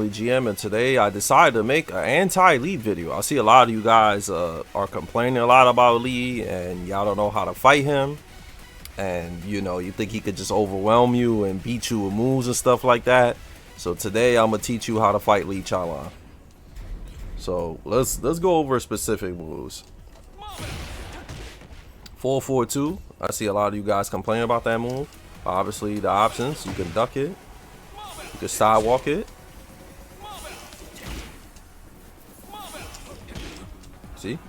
GM, and today I decided to make an anti-Lee video. I see a lot of you guys are complaining a lot about Lee, and y'all don't know how to fight him, and you think he could just overwhelm you and beat you with moves and stuff like that. So today I'm gonna teach you how to fight Lee Chalan. So let's go over specific moves. 4-4-2. I see a lot of you guys complaining about that move. Obviously the options: you can duck it, you can sidewalk it. See?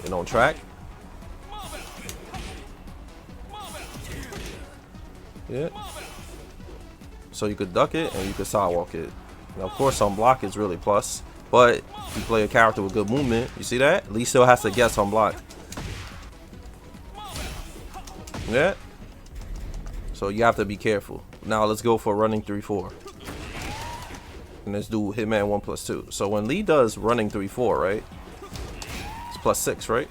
It don't track. Yeah. So you could duck it and you could sidewalk it. Now, of course, on block is really plus, but if you play a character with good movement, you see that? Lee still has to guess on block. Yeah. So you have to be careful. Now let's go for running 3-4. And let's do Hitman 1+2. So when Lee does running 3-4, right? +6, right?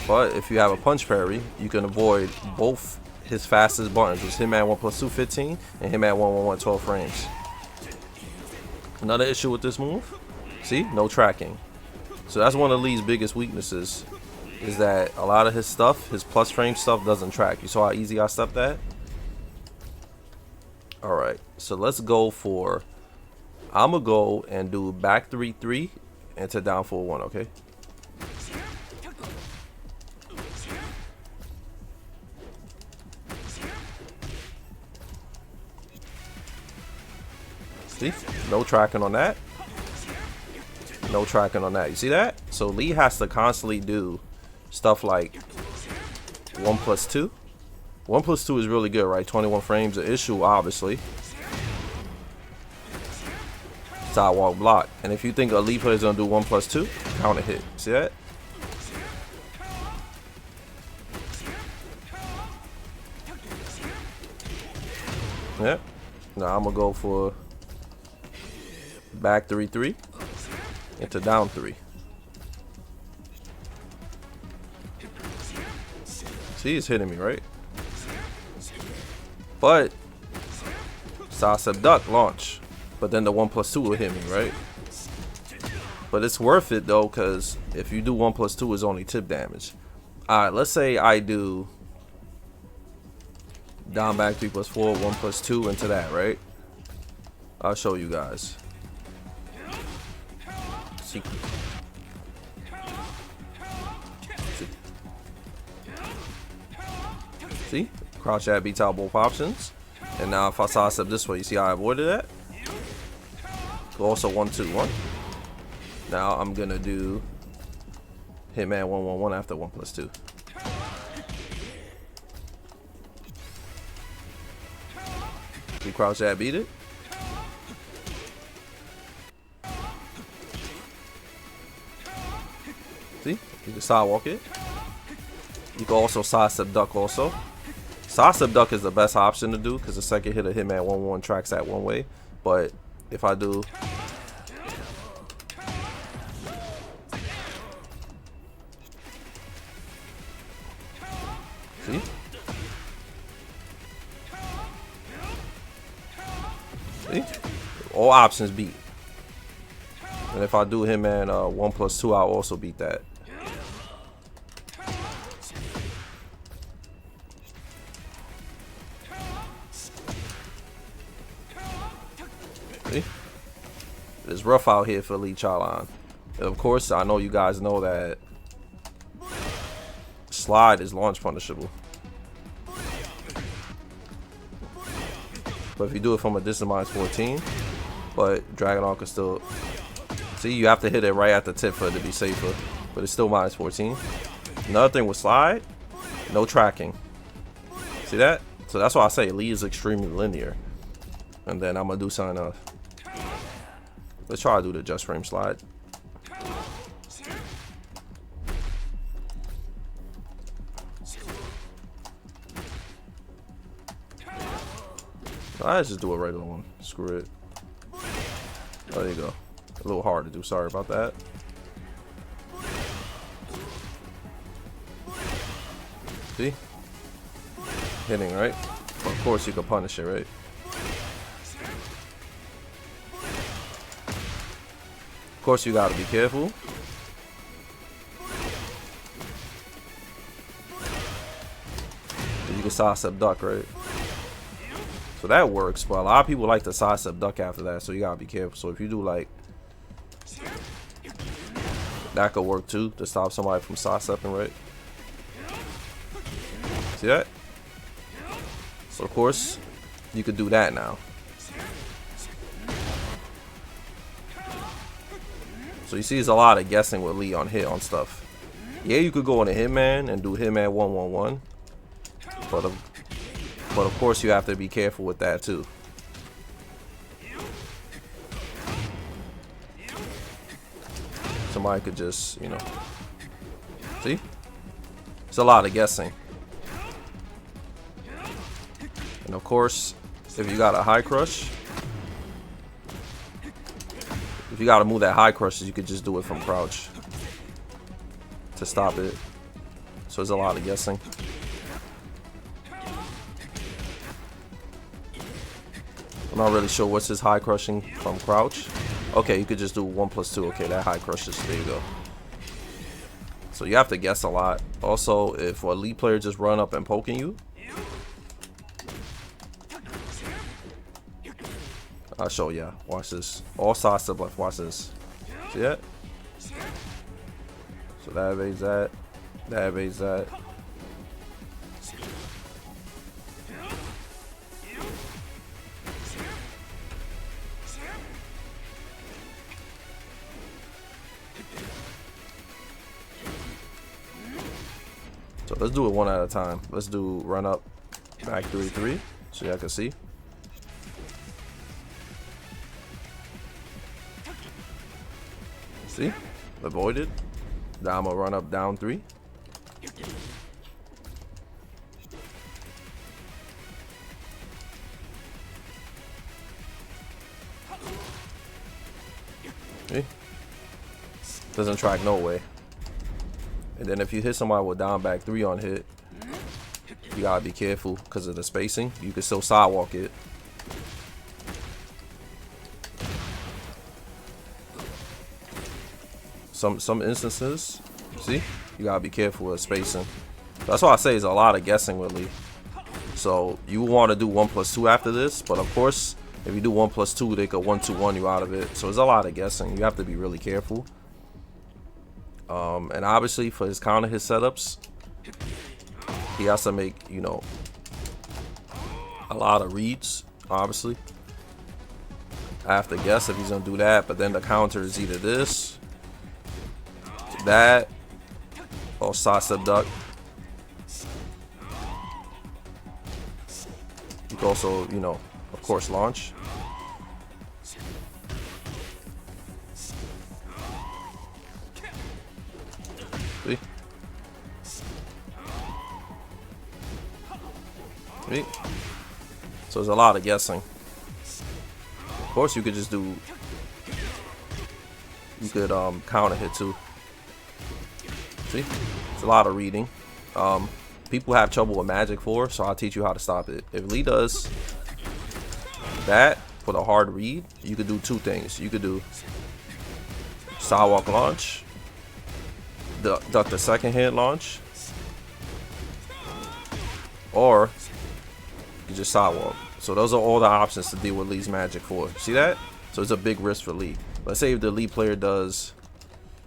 But if you have a punch parry, you can avoid both his fastest buttons, which is Hitman 1+2 15 and Hitman 1-1-1 12 frames. Another issue with this move, see, no tracking. So that's one of Lee's biggest weaknesses, is that a lot of his stuff, his plus frame stuff, doesn't track. You saw how easy I stepped that? Alright, so let's go for, I'm gonna go and do back 3-3 into down 4-1, okay? See? No tracking on that. No tracking on that. You see that? So Lee has to constantly do stuff like 1+2. 1+2 is really good, right? 21 frames. The issue, obviously, sidewalk block. And if you think a Lee player is gonna do 1+2, counter hit. See that? Yep. Now I'm gonna go for back 3-3 into down 3. See, he's hitting me, right? But sidestep duck launch. But then the 1+2 will hit me, right? But it's worth it though, because if you do 1+2, it's only tip damage. Alright, let's say I do down back 3+4, 1+2 into that, right? I'll show you guys. See? See? Crouch jab beats out both options. And now if I sidestep this way, you see how I avoided that? Also 1-2-1. Now I'm gonna do Hitman 1-1-1 after 1+2. We crouch jab beat it. See? You can sidewalk it. You can also sidestep duck also. Sidestep duck is the best option to do because the second hit of Hitman 1-1 tracks that one way. But if I do see? See? All options beat. And if I do Hitman 1+2, I'll also beat that. See? It's rough out here for Lee Chalan. Of course, I know you guys know that slide is launch punishable. But if you do it from a distance -14, but Dragon Arc can still, see, you have to hit it right at the tip for it to be safer, but it's still -14. Another thing with slide, no tracking. See that? So that's why I say Lee is extremely linear. And then I'm gonna do something else. Let's try to do the just frame slide. Let's just do a regular one. Screw it. There you go. A little hard to do. Sorry about that. See? Hitting, right? Of course you can punish it, right? course, you gotta be careful. You can sidestep duck, right? So that works, but a lot of people like to sidestep duck after that, so you gotta be careful. So if you do like that, could work too to stop somebody from sidestepping, right? See that? So of course you could do that now. So you see, there's a lot of guessing with Lee on hit on stuff. Yeah, you could go on a hitman and do hitman 1-1-1, but of course you have to be careful with that too. Somebody could just, you know, see? It's a lot of guessing. And of course, if you got a high crush, if you gotta move that high crush, you could just do it from crouch to stop it. So there's a lot of guessing. I'm not really sure what's his high crushing from crouch. Okay, you could just do 1+2. Okay, that high crushes. There you go. So you have to guess a lot. Also, if a lead player just run up and poking you, I'll show ya. Watch this. All sides to left. Watch this. See that? So that evades that. That evades that. So let's do it one at a time. Let's do run up, back 3-3, so y'all can see. See? Avoided. Now I'm gonna run up down 3. See? Doesn't track no way. And then if you hit somebody with down back 3 on hit, you gotta be careful because of the spacing. You can still sidewalk it. Some instances, see, you gotta be careful with spacing. That's why I say it's a lot of guessing with Lee. So you want to do 1+2 after this, but of course, if you do 1+2, they could 1-2-1 you out of it. So it's a lot of guessing. You have to be really careful. And obviously for his counter hit setups, he has to make, you know, a lot of reads. Obviously, I have to guess if he's gonna do that, but then the counter is either this, that, or sidestep duck. You can also, you know, of course, launch. See? See? So there's a lot of guessing. Of course, you could just do. You could counter hit too. See? It's a lot of reading. People have trouble with Magic 4, so I'll teach you how to stop it. If Lee does that for the hard read, you could do 2 things. You could do sidewalk launch, duck the second hit launch, or you just sidewalk. So those are all the options to deal with Lee's Magic 4. See that? So it's a big risk for Lee. Let's say if the Lee player does,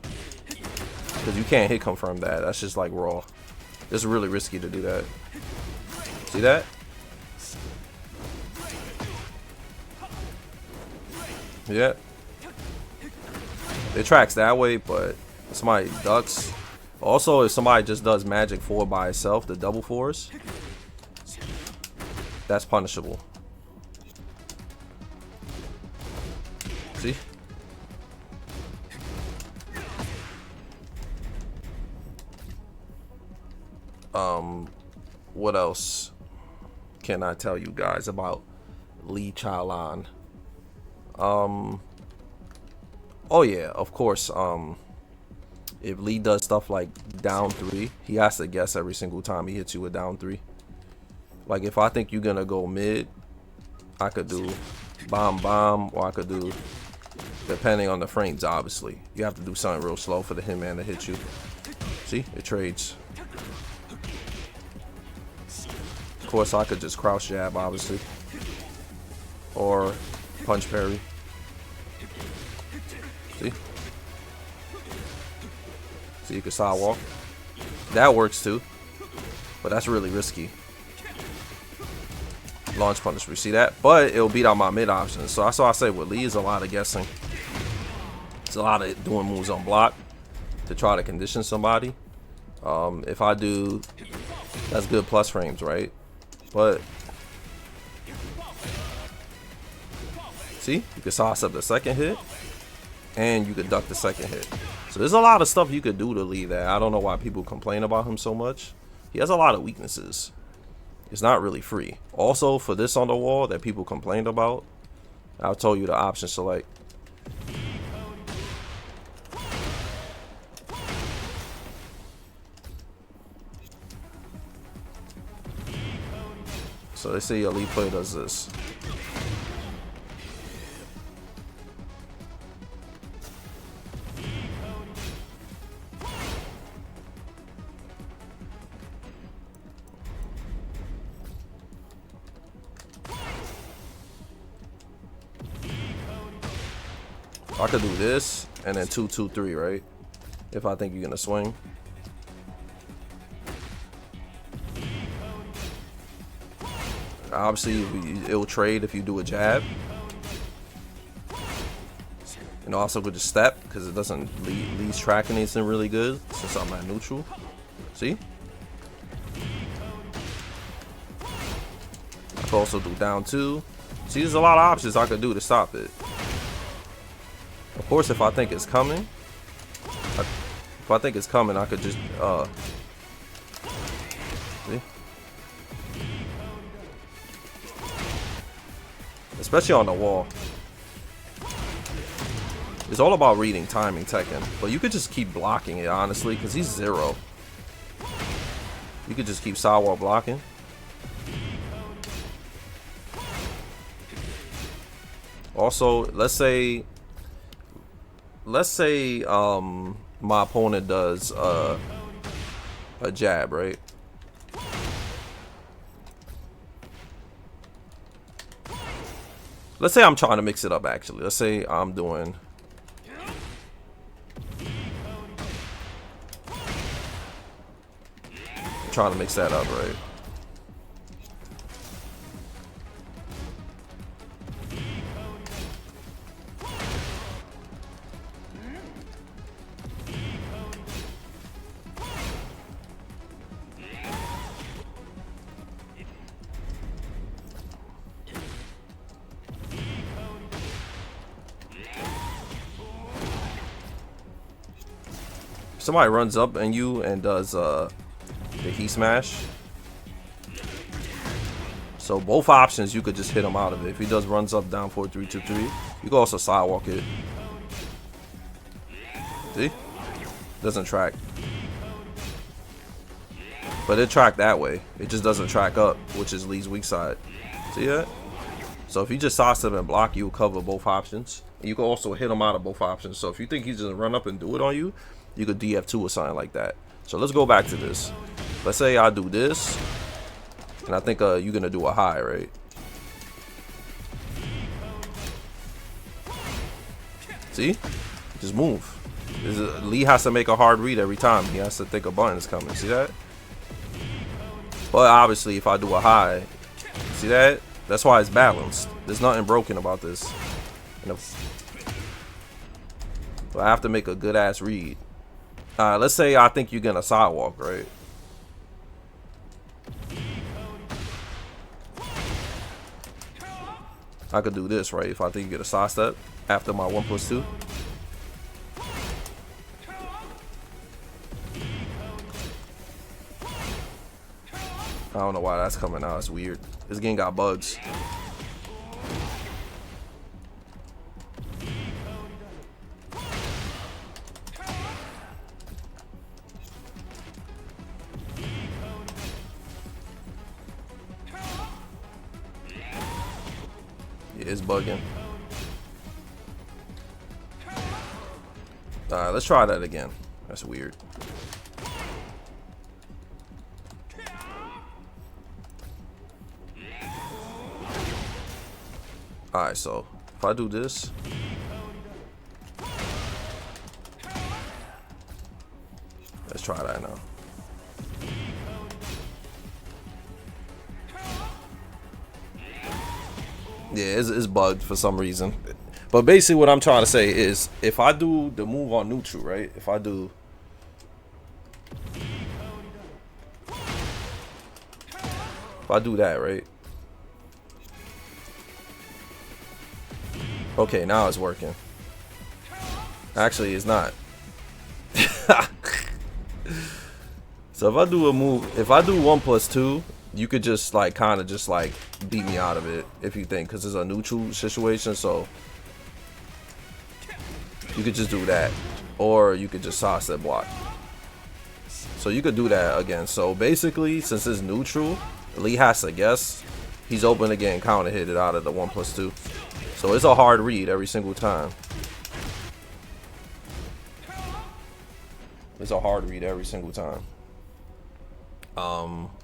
because you can't hit confirm that. That's just like raw. It's really risky to do that. See that? Yeah. It tracks that way, but if somebody ducks. Also, if somebody just does Magic 4 by itself, the double 4s, that's punishable. See? What else can I tell you guys about Lee Chaolan? Oh yeah, of course. If Lee does stuff like down 3, he has to guess every single time he hits you with down 3. Like if I think you're gonna go mid, I could do bomb, or I could do Depending on the frames, obviously. You have to do something real slow for the hitman to hit you. See? It trades. Of course, I could just crouch jab, obviously. Or punch parry. See? So you can sidewalk. That works too. But that's really risky. Launch punishment. See that? But it'll beat out my mid options. So that's why I say with Lee is a lot of guessing. It's a lot of doing moves on block to try to condition somebody. If I do, that's good plus frames, right? But see, you can sauce up the second hit, and you could duck the second hit. So there's a lot of stuff you could do to Lee that I don't know why people complain about him so much. He has a lot of weaknesses. It's not really free. Also, for this on the wall that people complained about, I'll tell you the option select. So they say elite player does this. I could do this and then 2, 2, 3, right? If I think you're gonna swing. Obviously, it'll trade if you do a jab. And also could just step because it doesn't Lee's tracking isn't really good since I'm at neutral. See? I could also do down 2. See, there's a lot of options I could do to stop it. Of course, if I think it's coming, I could just see? Especially on the wall. It's all about reading timing Tekken, but you could just keep blocking it honestly, because he's 0. You could just keep sidewall blocking. Also, let's say my opponent does a jab, right? Let's say I'm trying to mix it up actually. Let's say I'm doing trying to mix that up, right? Somebody runs up on you and does the heat smash. So both options you could just hit him out of it. If he does runs up down 4 3 2 3, you can also sidewalk it. See? Doesn't track. But it tracked that way. It just doesn't track up, which is Lee's weak side. See that? So if you just sauce him and block, you'll cover both options. You can also hit him out of both options. So if you think he's gonna run up and do it on you, you could DF2 or something like that. So let's go back to this. Let's say I do this, and I think you're gonna do a high, right? See? Just move. Lee has to make a hard read every time. He has to think a button is coming. See that? But obviously, if I do a high, see that? That's why it's balanced. There's nothing broken about this. But I have to make a good ass read. Let's say I think you're gonna sidewalk, right? I could do this, right? If I think you get a side step after my 1+2. I don't know why that's coming out. It's weird. This game got bugs. It's bugging. Alright, let's try that again. That's weird. Alright, so if I do this. Let's try that now. Yeah, it's bugged for some reason. But basically what I'm trying to say is if I do the move on neutral, right? If I do that, right? Okay, now it's working. Actually, it's not. So if I do a move, if I do 1+2, you could just like kind of just like beat me out of it if you think, because it's a neutral situation. So you could just do that, or you could just side step block. So you could do that again. So basically, since it's neutral, Lee has to guess. He's open to getting counter hit it out of the 1+2. So it's a hard read every single time. It's a hard read every single time.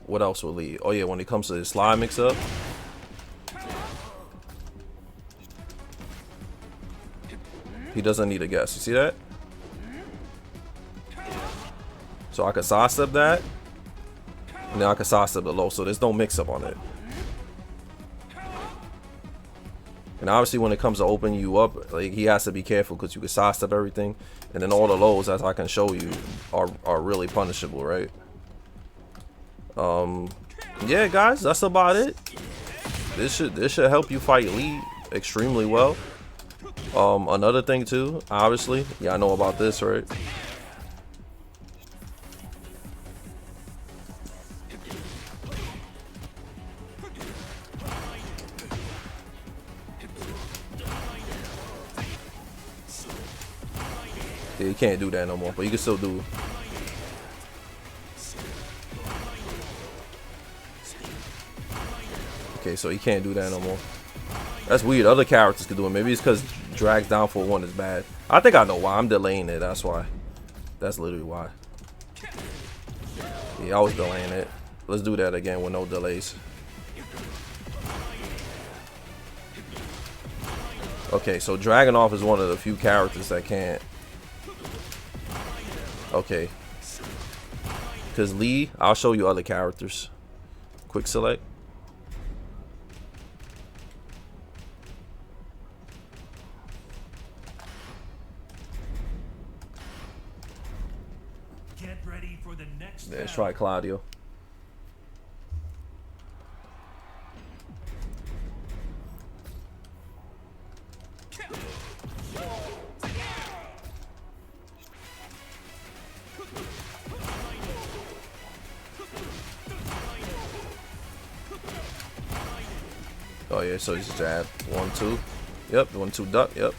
What else will Lee? Oh yeah, when it comes to his slide mix up. He doesn't need a guess. You see that? So I can side step that. And then I can side step the low. So there's no mix up on it. And obviously when it comes to opening you up, like, he has to be careful because you can side step everything. And then all the lows, as I can show you, are really punishable, right? Yeah, guys, that's about it. This should help you fight Lee extremely well. Another thing too, obviously, yeah, I know about this, right? Yeah, you can't do that no more, but you can still do. Okay, so he can't do that no more. That's weird. Other characters can do it. Maybe it's because drags down for 1 is bad. I think I know why. I'm delaying it. That's why. That's literally why. Yeah, I was delaying it. Let's do that again with no delays. Okay, so dragging off is one of the few characters that can't. Okay. Because Lee, I'll show you other characters. Quick select. Get ready for the next Yeah, let's try Claudio. Oh yeah, so he's jab 1-2. Yep, 1-2 duck. Yep.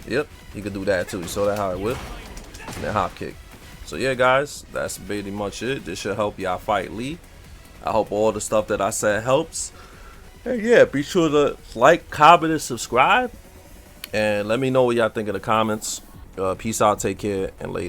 Yep, he could do that too. You saw that how it whipped? And then hop kick. So yeah, guys, that's pretty much it. This should help y'all fight Lee. I hope all the stuff that I said helps. And yeah, be sure to like, comment, and subscribe. And let me know what y'all think in the comments. Peace out, take care, and later.